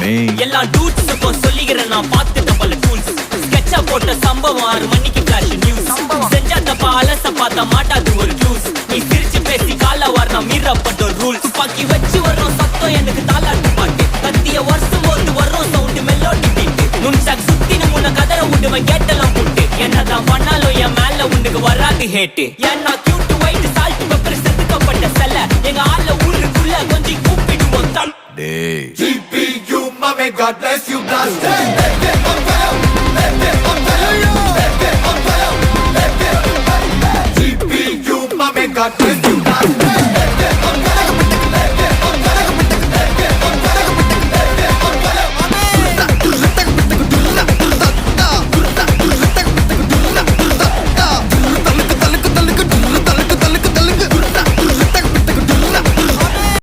எல்லாம் டூட்ஸுக்கும் சொல்லிக்கிறேன் நான் பார்த்துட்ட பல டூல்ஸ். ஸ்கெட்சா போட்ட சம்பவம் 6 மணிக்கு ஃபிளாஷ் நியூஸ். செஞ்சா தப்பா அலச பார்த்தா மாட்டாது ஒரு ஜூஸ். நீ சிரிச்சு பேசி கால வார் நான் மீறப்பட்ட ரூல். துப்பாக்கி வச்சு வர்றோம் சத்தம் எனக்கு தாளாட்டு பாட்டு. கத்திய வருஷம் போது வர்றோம் சவுண்டு மெல்லோடி பீட்டு. நுண்சாக் சுத்தின முன்ன கதற விடுவேன் கேட்டெல்லாம் போட்டு. என்னதான் பண்ணாலும் என் மேல உனக்கு வராது ஹேட்டு. ஏன்னா கியூட் ஒயிட் சால்ட் பெப்பர் செதுக்கப்பட்ட செல்ல. எங்க ஆள ஊருக்குள்ள கொஞ்சம் கூப்பிடுவோம் தம். GPU, mommy, God bless you, blast it. Let it on fire, let it on fire, let it on fire, let it on fire. GPU, mommy, God bless